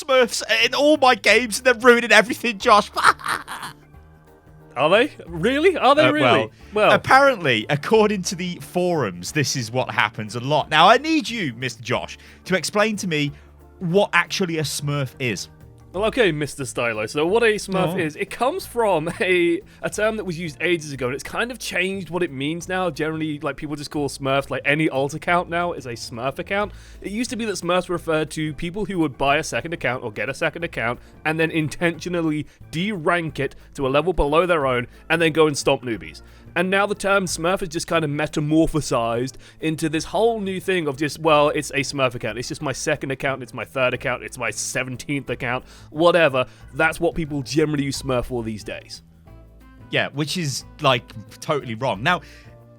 Smurfs in all my games, and they're ruining everything, Josh. Are they? Really? Are they really? Well, apparently, according to the forums, this is what happens a lot. Now, I need you, Mr. Josh, to explain to me what actually a Smurf is. Well, okay, Mr. Stylo. So what a Smurf is, it comes from a term that was used ages ago, and it's kind of changed what it means now. Generally, like, people just call Smurfs, like, any alt account now is a Smurf account. It used to be that Smurfs referred to people who would buy a second account or get a second account and then intentionally de-rank it to a level below their own and then go and stomp newbies. And now the term Smurf is just kind of metamorphosized into this whole new thing of just, well, it's a Smurf account. It's just my second account, it's my third account, it's my 17th account, whatever. That's what people generally use Smurf for these days. Yeah, which is, like, totally wrong. Now,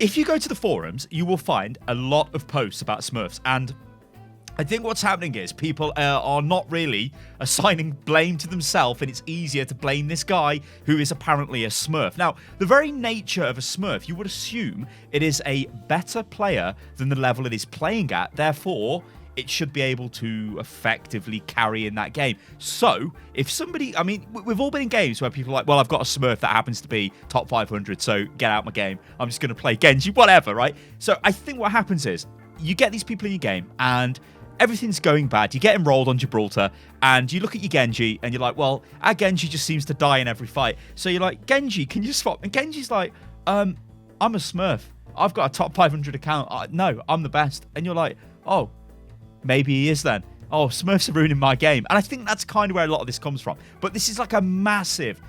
if you go to the forums, you will find a lot of posts about Smurfs, and I think what's happening is people are not really assigning blame to themselves, and it's easier to blame this guy who is apparently a Smurf. Now, the very nature of a Smurf, you would assume it is a better player than the level it is playing at. Therefore, it should be able to effectively carry in that game. So, if somebody, I mean, we've all been in games where people are like, well, I've got a Smurf that happens to be top 500, so get out my game. I'm just going to play Genji, whatever, right? So, I think what happens is, you get these people in your game, and everything's going bad. You get enrolled on Gibraltar, and you look at your Genji, and you're like, well, our Genji just seems to die in every fight. So you're like, Genji, can you swap? And Genji's like, I'm a Smurf. I've got a top 500 account. No, I'm the best. And you're like, oh, maybe he is then. Oh, Smurfs are ruining my game. And I think that's kind of where a lot of this comes from. But this is like a massive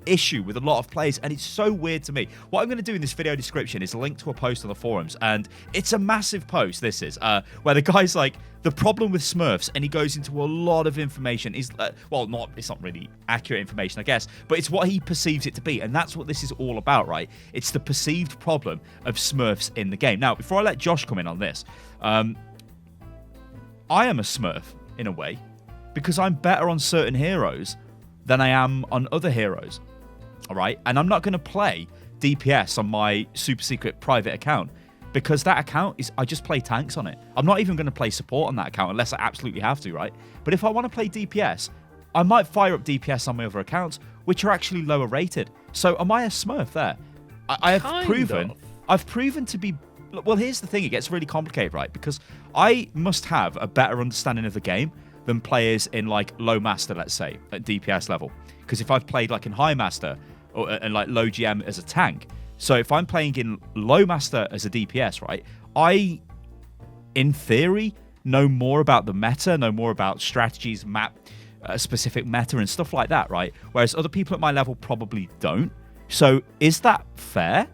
issue with a lot of players, and it's so weird to me. What I'm going to do in this video description is link to a post on the forums, and it's a massive post, this is, where the guy's like, the problem with Smurfs, and he goes into a lot of information. It's not really accurate information, I guess, but it's what he perceives it to be, and that's what this is all about, right? It's the perceived problem of Smurfs in the game. Now, before I let Josh come in on this, I am a Smurf, in a way, because I'm better on certain heroes than I am on other heroes, all right? And I'm not going to play DPS on my super secret private account, because that account is, I just play tanks on it. I'm not even going to play support on that account unless I absolutely have to, right? But if I want to play DPS, I might fire up DPS on my other accounts, which are actually lower rated. So am I a Smurf there? I've proven to be. Well, here's the thing, it gets really complicated, right? Because I must have a better understanding of the game than players in, like, low master, let's say, at DPS level. Because if I've played, like, in high master or and like low GM as a tank, so if I'm playing in low master as a DPS, right, I, in theory, know more about the meta, know more about strategies, map, specific meta and stuff like that, right? Whereas other people at my level probably don't. So is that fair?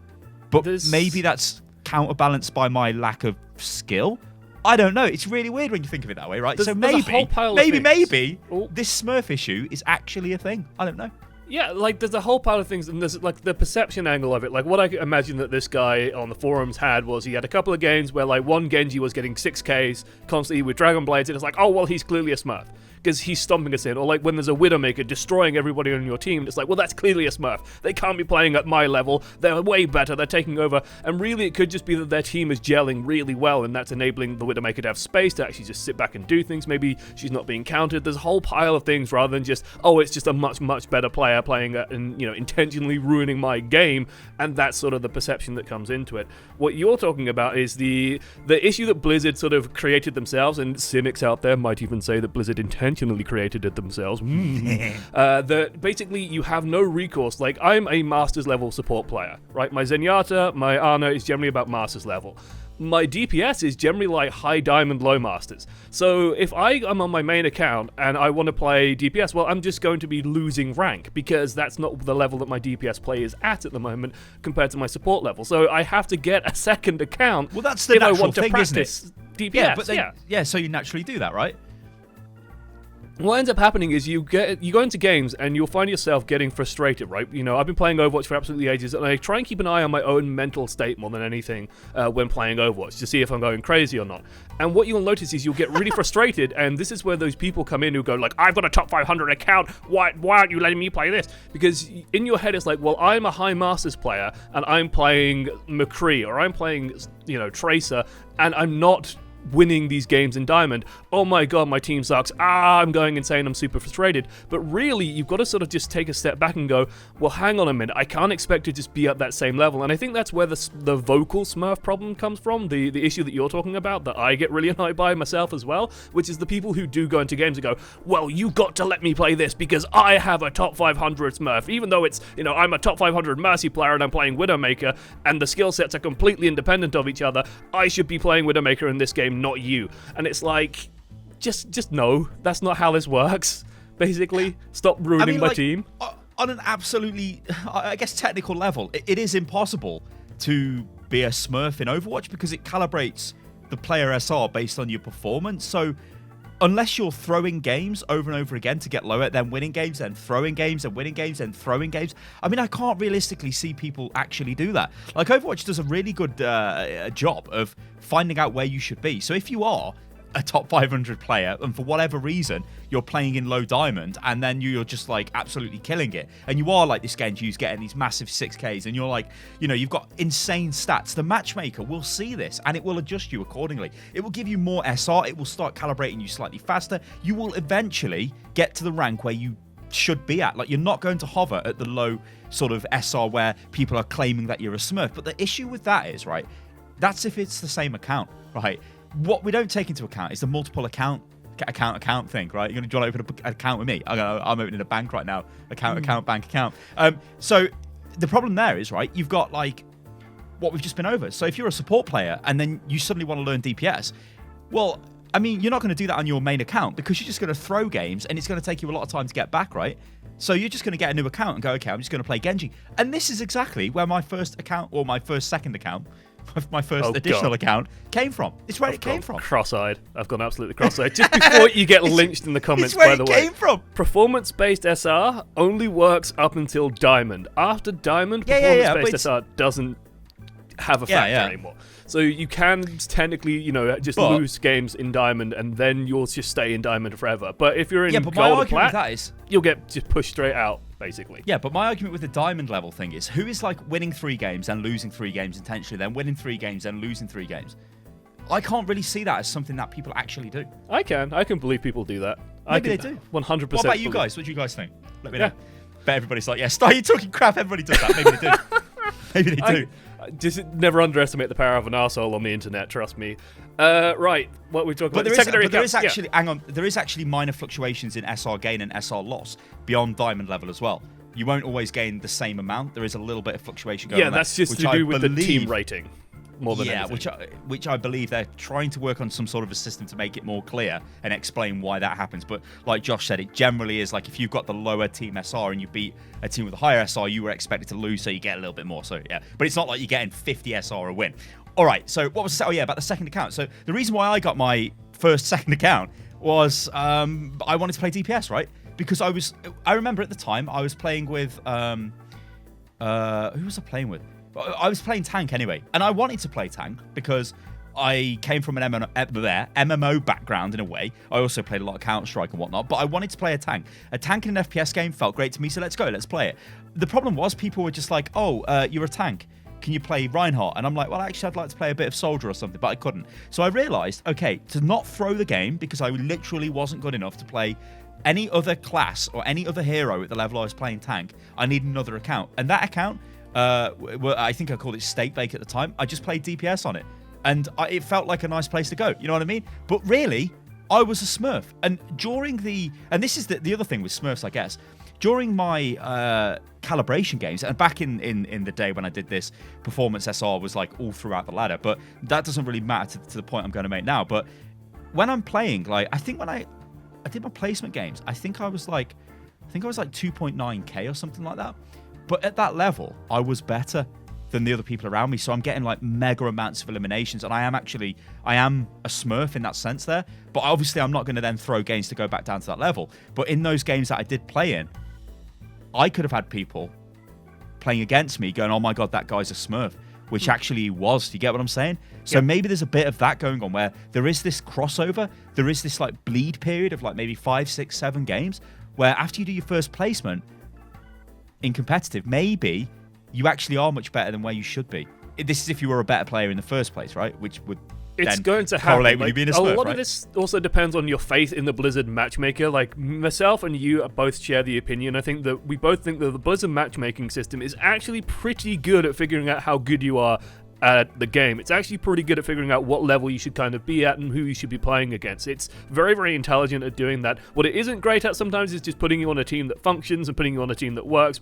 But maybe that's counterbalanced by my lack of skill. I don't know. It's really weird when you think of it that way, right? So maybe this Smurf issue is actually a thing. I don't know. Yeah, like, there's a whole pile of things, and there's, like, the perception angle of it. Like, what I imagine that this guy on the forums had was he had a couple of games where, like, one Genji was getting 6Ks constantly with Dragon Blades, and it's like, oh, well, he's clearly a Smurf, because he's stomping us in. Or, like, when there's a Widowmaker destroying everybody on your team, it's like, well, that's clearly a Smurf. They can't be playing at my level. They're way better. They're taking over. And really, it could just be that their team is gelling really well, and that's enabling the Widowmaker to have space to actually just sit back and do things. Maybe she's not being countered. There's a whole pile of things rather than just, oh, it's just a much, much better player playing and, you know, intentionally ruining my game. And that's sort of the perception that comes into it. What you're talking about is the issue that Blizzard sort of created themselves, and cynics out there might even say that Blizzard intentionally created it themselves. That basically you have no recourse. Like, I'm a Masters level support player, right? My Zenyatta, my Ana is generally about Masters level. My DPS is generally like high diamond, low masters. So if I am on my main account and I want to play DPS, well, I'm just going to be losing rank because that's not the level that my DPS play is at the moment compared to my support level. So I have to get a second account. Well, that's the natural thing, isn't it? DPS. Yeah, but then, so you naturally do that, right? What ends up happening is you go into games and you'll find yourself getting frustrated, right? You know, I've been playing Overwatch for absolutely ages, and I try and keep an eye on my own mental state more than anything when playing Overwatch to see if I'm going crazy or not. And what you'll notice is you'll get really frustrated, and this is where those people come in who go like, I've got a top 500 account, why aren't you letting me play this? Because in your head it's like, well, I'm a high masters player and I'm playing McCree or I'm playing, you know, Tracer, and I'm not winning these games in Diamond, oh my god, my team sucks, I'm going insane, I'm super frustrated. But really, you've got to sort of just take a step back and go, well, hang on a minute, I can't expect to just be at that same level. And I think that's where the vocal Smurf problem comes from, the issue that you're talking about, that I get really annoyed by myself as well, which is the people who do go into games and go, well, you got to let me play this because I have a top 500 Smurf, even though it's, I'm a top 500 Mercy player and I'm playing Widowmaker, and the skill sets are completely independent of each other. I should be playing Widowmaker in this game, not you. And it's like, just no, that's not how this works. Basically, stop ruining my team. On an absolutely, I guess, technical level, it is impossible to be a Smurf in Overwatch because it calibrates the player SR based on your performance. So unless you're throwing games over and over again to get lower, then winning games, then throwing games, and winning games, and throwing games, I mean, I can't realistically see people actually do that. Like, Overwatch does a really good job of finding out where you should be. So if you are a top 500 player and for whatever reason you're playing in low diamond and then you're just like absolutely killing it, and you are like this Genji who's getting these massive 6Ks, and you're like, you've got insane stats, the matchmaker will see this and it will adjust you accordingly. It will give you more SR, it will start calibrating you slightly faster. You will eventually get to the rank where you should be at. Like, you're not going to hover at the low sort of SR where people are claiming that you're a Smurf. But the issue with that is, right, that's if it's the same account, right? What we don't take into account is the multiple account thing, right? You're going to open an account with me. I'm opening a bank right now. Account, bank account. So the problem there is, right, you've got like what we've just been over. So if you're a support player and then you suddenly want to learn DPS, well, I mean, you're not going to do that on your main account because you're just going to throw games and it's going to take you a lot of time to get back, right? So you're just going to get a new account and go, okay, I'm just going to play Genji. And this is exactly where my first account, or my first second account, my first additional account came from. It's where it came from. Cross-eyed. I've gone absolutely cross-eyed. Just before you get lynched in the comments, by the way. It's where it came from. Performance-based SR only works up until Diamond. After Diamond, performance-based SR doesn't have a factor anymore. So you can technically, just lose games in Diamond and then you'll just stay in Diamond forever. But if you're in Gold or Plat, you'll get just pushed straight out, basically. Yeah, but my argument with the Diamond level thing is, who is like winning 3 games and losing 3 games intentionally, then winning 3 games and losing 3 games? I can't really see that as something that people actually do. I can believe people do that. Maybe they do. 100%. What about you guys? What do you guys think? Let me know. Bet everybody's like, you're talking crap. Everybody does that. Maybe they do. Maybe they do. Just never underestimate the power of an arsehole on the internet, trust me. Right, what we're talking about. There is actually minor fluctuations in SR gain and SR loss beyond Diamond level as well. You won't always gain the same amount. There is a little bit of fluctuation going on. Yeah, that's just to do with the team rating. More than anything. which I believe they're trying to work on some sort of a system to make it more clear and explain why that happens. But like Josh said, it generally is like if you've got the lower team SR and you beat a team with a higher SR, you were expected to lose, so you get a little bit more. So yeah, but it's not like you're getting 50 SR a win. All right, so what was about the second account? So the reason why I got my second account was I wanted to play DPS, right? Because I remember at the time I was playing with who was I playing with? I was playing tank anyway, and I wanted to play tank because I came from an MMO background in a way. I also played a lot of Counter-Strike and whatnot, but I wanted to play a tank. A tank in an FPS game felt great to me, so let's go, let's play it. The problem was people were just like, you're a tank. Can you play Reinhardt? And I'm like, well, actually, I'd like to play a bit of Soldier or something, but I couldn't. So I realized, okay, to not throw the game, because I literally wasn't good enough to play any other class or any other hero at the level I was playing tank, I need another account. And that account, I think I called it State Bake at the time. I just played DPS on it, and it felt like a nice place to go. You know what I mean? But really, I was a Smurf. And during and this is the other thing with Smurfs, I guess. During my calibration games, and back in the day when I did this, performance SR was like all throughout the ladder. But that doesn't really matter to the point I'm going to make now. But when I'm playing, like I think when I did my placement games, I think I was like 2.9k or something like that. But at that level, I was better than the other people around me. So I'm getting like mega amounts of eliminations. And I am a Smurf in that sense there. But obviously I'm not going to then throw games to go back down to that level. But in those games that I did play in, I could have had people playing against me going, oh my God, that guy's a Smurf, which actually was. Do you get what I'm saying? So maybe there's a bit of that going on where there is this crossover. There is this like bleed period of like maybe 5, 6, 7 games where after you do your first placement, in competitive, maybe you actually are much better than where you should be. This is if you were a better player in the first place, right? Which would It's then going to correlate happen. with you being a a Smurf, lot right? of this also depends on your faith in the Blizzard matchmaker. Like, myself and you both share the opinion. I think that we both think that the Blizzard matchmaking system is actually pretty good at figuring out how good you are at the game. It's actually pretty good at figuring out what level you should kind of be at and who you should be playing against. It's very, very intelligent at doing that. What it isn't great at sometimes is just putting you on a team that functions and putting you on a team that works.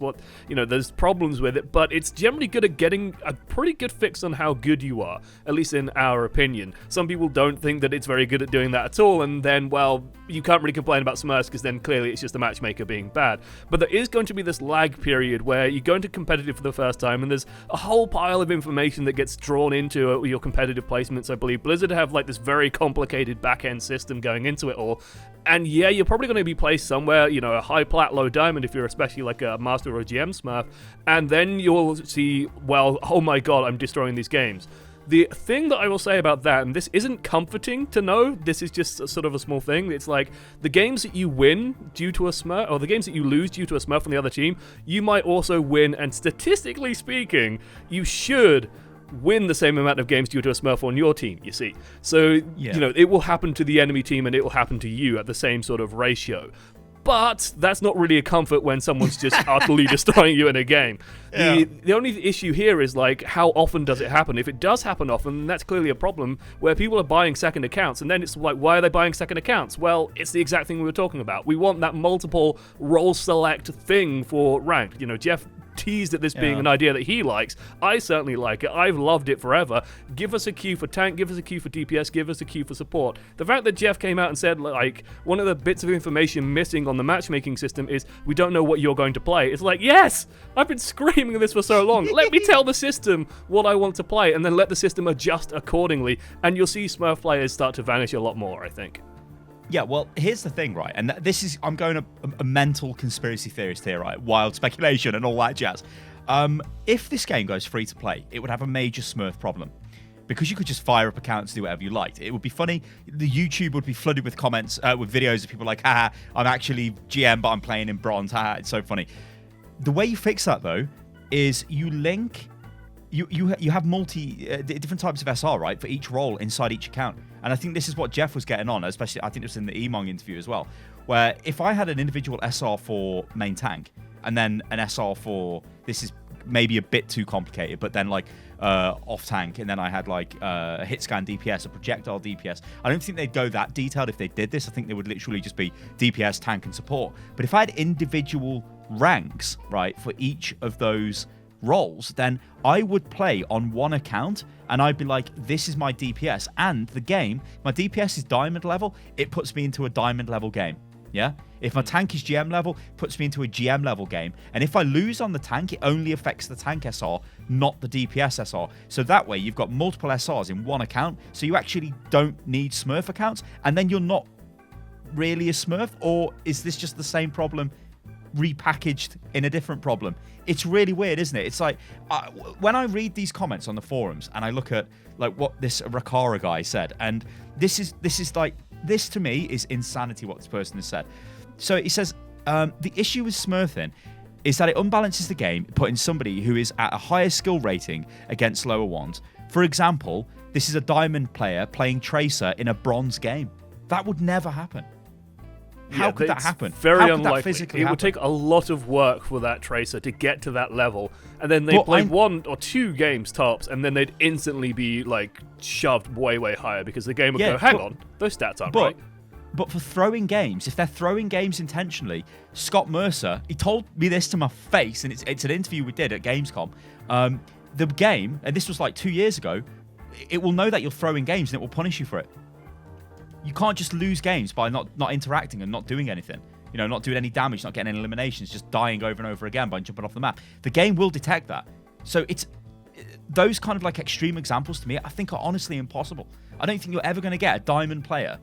There's problems with it, but it's generally good at getting a pretty good fix on how good you are, at least in our opinion. Some people don't think that it's very good at doing that at all, and then, well, you can't really complain about Smurfs because then clearly it's just the matchmaker being bad. But there is going to be this lag period where you go into competitive for the first time and there's a whole pile of information that gets drawn into your competitive placements. I believe Blizzard have like this very complicated back-end system going into it all, and yeah, you're probably going to be placed somewhere, a high plat, low diamond if you're especially like a master or a GM Smurf, and then you'll see, well, oh my god, I'm destroying these games. The thing that I will say about that, and this isn't comforting to know, this is just sort of a small thing, it's like the games that you win due to a Smurf, or the games that you lose due to a Smurf on the other team, you might also win, and statistically speaking, you should win the same amount of games due to a Smurf on your team, you see. So, it will happen to the enemy team and it will happen to you at the same sort of ratio. But that's not really a comfort when someone's just utterly destroying you in a game. Yeah. The only issue here is, like, how often does it happen? If it does happen often, then that's clearly a problem where people are buying second accounts. And then it's like, why are they buying second accounts? Well, it's the exact thing we were talking about. We want that multiple role select thing for ranked. Jeff teased at this being an idea that he likes. I certainly like it. I've loved it forever. Give us a queue for tank, give us a queue for DPS, give us a queue for support. The fact that Jeff came out and said, like, one of the bits of information missing on the matchmaking system is we don't know what you're going to play. It's like, yes! I've been screaming this for so long. Let me tell the system what I want to play and then let the system adjust accordingly, and you'll see Smurf players start to vanish a lot more, I think. Yeah, well, here's the thing, right? And this is, I'm going a mental conspiracy theorist here, right? Wild speculation and all that jazz. If this game goes free to play, it would have a major Smurf problem. Because you could just fire up accounts to do whatever you liked. It would be funny. The YouTube would be flooded with comments, with videos of people like, haha, I'm actually GM, but I'm playing in bronze. Haha, it's so funny. The way you fix that, though, is you link... You have different types of SR, right, for each role inside each account. And I think this is what Jeff was getting on, especially I think it was in the Emong interview as well, where if I had an individual SR for main tank and then an SR for, this is maybe a bit too complicated, but then like off tank, and then I had like a hit scan DPS, a projectile DPS. I don't think they'd go that detailed if they did this. I think they would literally just be DPS, tank, and support. But if I had individual ranks, right, for each of those roles, then I would play on one account and I'd be like, this is my DPS, and the game, my DPS is diamond level, it puts me into a diamond level game. Yeah, if my tank is GM level, it puts me into a GM level game, and if I lose on the tank, it only affects the tank SR, not the DPS SR. So that way you've got multiple SRs in one account, so you actually don't need Smurf accounts, and then you're not really a Smurf. Or is this just the same problem repackaged in a different problem? It's really weird, isn't it? It's like when I read these comments on the forums and I look at like what this Rakara guy said, and this is like, this to me is insanity what this person has said. So he says the issue with smurfing is that it unbalances the game, putting somebody who is at a higher skill rating against lower ones. For example, this is a diamond player playing Tracer in a bronze game. That would never happen. How could that happen? Very How could unlikely. that physically it happen? would take a lot of work for that Tracer to get to that level, and then they'd play 1 or 2 games tops, and then they'd instantly be like shoved way, way higher because the game would go, hang on, those stats aren't right. But for throwing games, if they're throwing games intentionally, Scott Mercer, he told me this to my face, and it's an interview we did at Gamescom. The game, and this was like 2 years ago, it will know that you're throwing games and it will punish you for it. You can't just lose games by not interacting and not doing anything. Not doing any damage, not getting any eliminations, just dying over and over again by jumping off the map. The game will detect that. So it's those kind of like extreme examples to me, I think, are honestly impossible. I don't think you're ever going to get a diamond player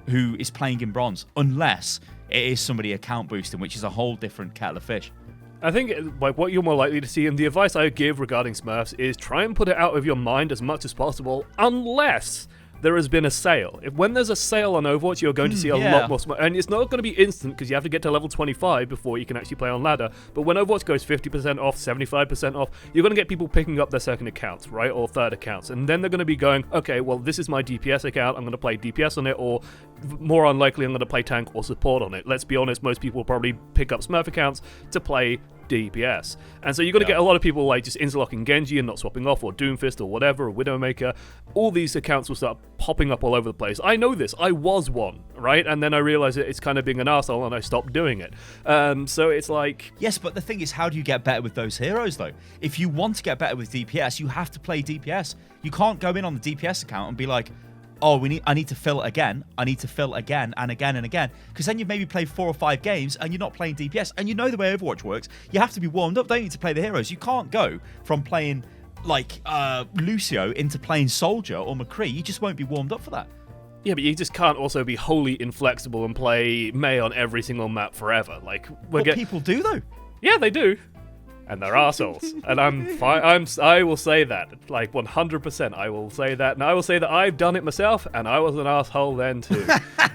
who is playing in bronze unless it is somebody account boosting, which is a whole different kettle of fish. I think like what you're more likely to see, and the advice I give regarding Smurfs is try and put it out of your mind as much as possible, unless there has been a sale. When there's a sale on Overwatch, you're going to see a lot more Smurfs. And it's not going to be instant because you have to get to level 25 before you can actually play on ladder. But when Overwatch goes 50% off, 75% off, you're going to get people picking up their second accounts, right? Or third accounts. And then they're going to be going, okay, well, this is my DPS account. I'm going to play DPS on it. Or more unlikely, I'm going to play tank or support on it. Let's be honest, most people will probably pick up Smurf accounts to play DPS. And so you're going to get a lot of people like just interlocking Genji and not swapping off, or Doomfist or whatever, or Widowmaker. All these accounts will start popping up all over the place. I know this. I was one, right? And then I realized that it's kind of being an arsehole and I stopped doing it. So it's like... Yes, but the thing is, how do you get better with those heroes, though? If you want to get better with DPS, you have to play DPS. You can't go in on the DPS account and be like, oh, I need to fill it again. I need to fill again and again and again. Because then you've maybe played 4 or 5 games and you're not playing DPS. And you know the way Overwatch works. You have to be warmed up, don't you, to play the heroes. You can't go from playing like Lucio into playing Soldier or McCree. You just won't be warmed up for that. Yeah, but you just can't also be wholly inflexible and play Mei on every single map forever. Like, people do, though. Yeah, they do. And they're assholes. And I'm fine. I will say that. Like 100%. I will say that. And I will say that I've done it myself, and I was an asshole then too.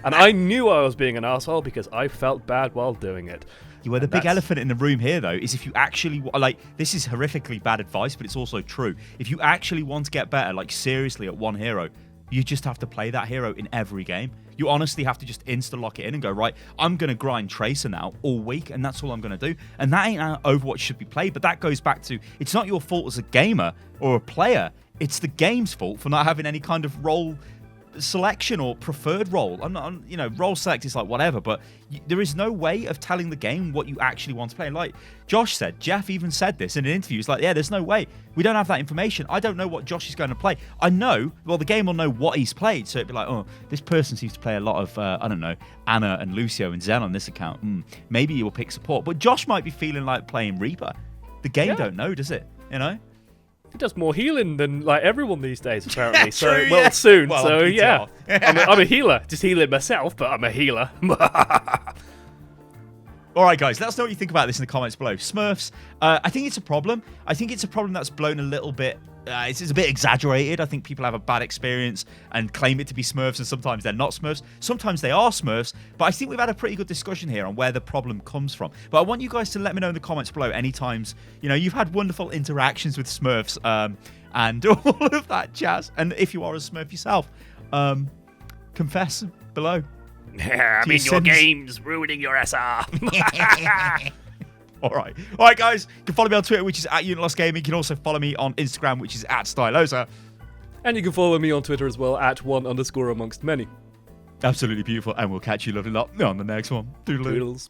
And I knew I was being an asshole because I felt bad while doing it. You were the big elephant in the room here, though, is if you actually, like, this is horrifically bad advice, but it's also true. If you actually want to get better, like, seriously at one hero, you just have to play that hero in every game. You honestly have to just insta-lock it in and go, right, I'm going to grind Tracer now all week, and that's all I'm going to do. And that ain't how Overwatch should be played, but that goes back to, it's not your fault as a gamer or a player. It's the game's fault for not having any kind of role selection or preferred role. Role select is like whatever, but there is no way of telling the game what you actually want to play. Like Josh said, Jeff even said this in an interview. He's like, yeah, there's no way. We don't have that information. I don't know what Josh is going to play. I know, well, the game will know what he's played. So it'd be like, oh, this person seems to play a lot of, Anna and Lucio and Zen on this account. Maybe he will pick support. But Josh might be feeling like playing Reaper. The game don't know, does it? You know? He does more healing than like everyone these days, apparently. True, soon. Well, so yeah, I'm a healer. Just healing myself, but I'm a healer. All right, guys, let us know what you think about this in the comments below. Smurfs, I think it's a problem. I think it's a problem that's blown a little bit. It's a bit exaggerated. I think people have a bad experience and claim it to be Smurfs, and sometimes they're not Smurfs. Sometimes they are Smurfs, but I think we've had a pretty good discussion here on where the problem comes from. But I want you guys to let me know in the comments below any times, you've had wonderful interactions with Smurfs and all of that jazz. And if you are a Smurf yourself, confess below. I'm in your games, ruining your SR. All right, guys. You can follow me on Twitter, which is @UnitLostGaming. You can also follow me on Instagram, which is @Stylosa. And you can follow me on Twitter as well, @1_amongst many. Absolutely beautiful. And we'll catch you lovely lot on the next one. Doodaloo. Doodles.